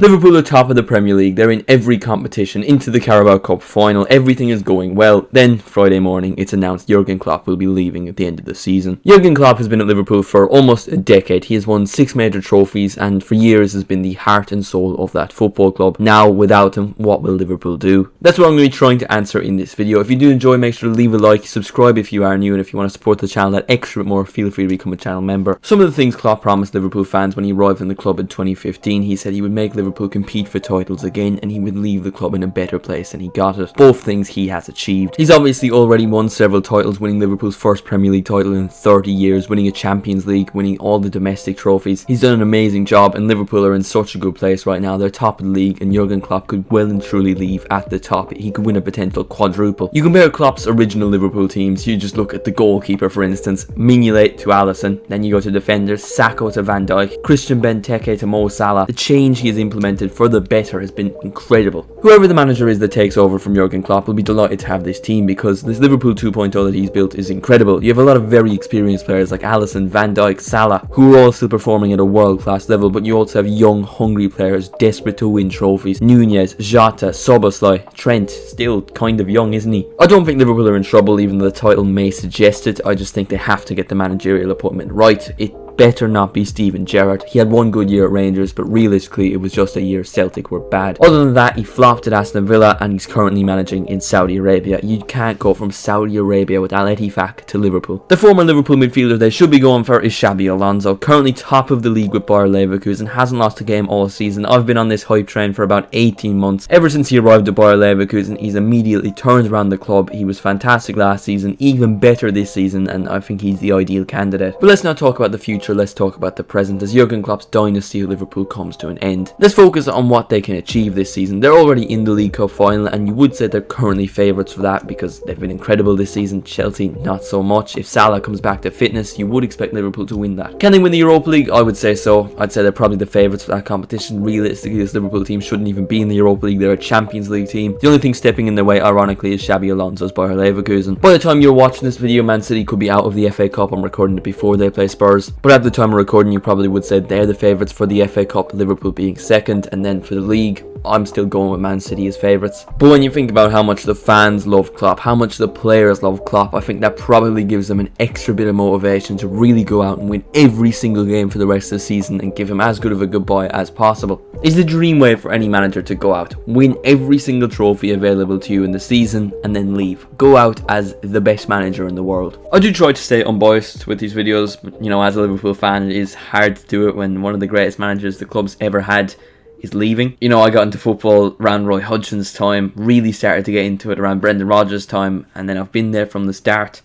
Liverpool are top of the Premier League, they're in every competition, into the Carabao Cup final, everything is going well. Then, Friday morning, it's announced Jurgen Klopp will be leaving at the end of the season. Jurgen Klopp has been at Liverpool for almost a decade. He has won 6 major trophies and for years has been the heart and soul of that football club. Now, without him, what will Liverpool do? That's what I'm going to be trying to answer in this video. If you do enjoy, make sure to leave a like, subscribe if you are new, and if you want to support the channel that extra bit more, feel free to become a channel member. Some of the things Klopp promised Liverpool fans when he arrived in the club in 2015, he said he would make Liverpool compete for titles again and he would leave the club in a better place, and he got it. Both things he has achieved. He's obviously already won several titles, winning Liverpool's first Premier League title in 30 years, winning a Champions League, winning all the domestic trophies. He's done an amazing job and Liverpool are in such a good place right now. They're top of the league and Jurgen Klopp could well and truly leave at the top. He could win a potential quadruple. You compare Klopp's original Liverpool teams, you just look at the goalkeeper for instance, Mignolet to Alisson, then you go to defenders, Sacco to Van Dijk, Christian Benteke to Mo Salah. The change he has implemented for the better has been incredible. Whoever the manager is that takes over from Jurgen Klopp will be delighted to have this team because this Liverpool 2.0 that he's built is incredible. You have a lot of very experienced players like Alisson, Van Dijk, Salah, who are all still performing at a world-class level, but you also have young, hungry players desperate to win trophies. Nunez, Jota, Szoboszlai, Trent, still kind of young, isn't he? I don't think Liverpool are in trouble, even though the title may suggest it. I just think they have to get the managerial appointment right. It better not be Steven Gerrard. He had one good year at Rangers, but realistically it was just a year Celtic were bad. Other than that, he flopped at Aston Villa and he's currently managing in Saudi Arabia. You can't go from Saudi Arabia with Al Ettifaq to Liverpool. The former Liverpool midfielder they should be going for is Xabi Alonso, currently top of the league with Bayer Leverkusen, hasn't lost a game all season. I've been on this hype train for about 18 months. Ever since he arrived at Bayer Leverkusen, he's immediately turned around the club. He was fantastic last season, even better this season, and I think he's the ideal candidate. But let's not talk about the future, let's talk about the present as Jurgen Klopp's dynasty at Liverpool comes to an end. Let's focus on what they can achieve this season. They're already in the League Cup final and you would say they're currently favourites for that because they've been incredible this season. Chelsea not so much. If Salah comes back to fitness, you would expect Liverpool to win that. Can they win the Europa League? I would say so. I'd say they're probably the favourites for that competition. Realistically, this Liverpool team shouldn't even be in the Europa League. They're a Champions League team. The only thing stepping in their way, ironically, is Xabi Alonso's Bayer Leverkusen. By the time you're watching this video, Man City could be out of the FA Cup. I'm recording it before they play Spurs, but at the time of recording you probably would say they're the favourites for the FA Cup, Liverpool being second, and then for the league I'm still going with Man City as favourites. But when you think about how much the fans love Klopp, how much the players love Klopp, I think that probably gives them an extra bit of motivation to really go out and win every single game for the rest of the season and give him as good of a goodbye as possible. It's the dream way for any manager to go out, win every single trophy available to you in the season and then leave. Go out as the best manager in the world. I do try to stay unbiased with these videos, but you know, as a Liverpool fan it is hard to do it when one of the greatest managers the club's ever had is leaving. You know, I got into football around Roy Hodgson's time, really started to get into it around Brendan Rodgers' time, and then I've been there from the start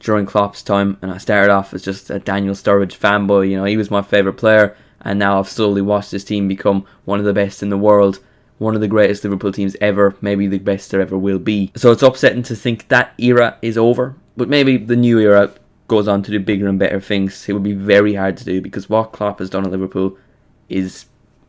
during Klopp's time, and I started off as just a Daniel Sturridge fanboy. You know, he was my favourite player, and now I've slowly watched this team become one of the best in the world, one of the greatest Liverpool teams ever, maybe the best there ever will be. So it's upsetting to think that era is over, but maybe the new era goes on to do bigger and better things. It would be very hard to do because what Klopp has done at Liverpool is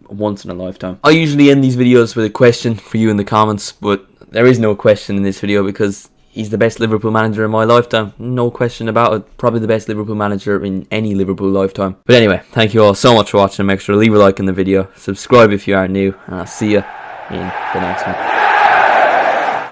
once in a lifetime. I usually end these videos with a question for you in the comments, but there is no question in this video because he's the best Liverpool manager in my lifetime. No question about it. Probably the best Liverpool manager in any Liverpool lifetime. But anyway, thank you all so much for watching. Make sure to leave a like in the video, subscribe if you are new, and I'll see you in the next one.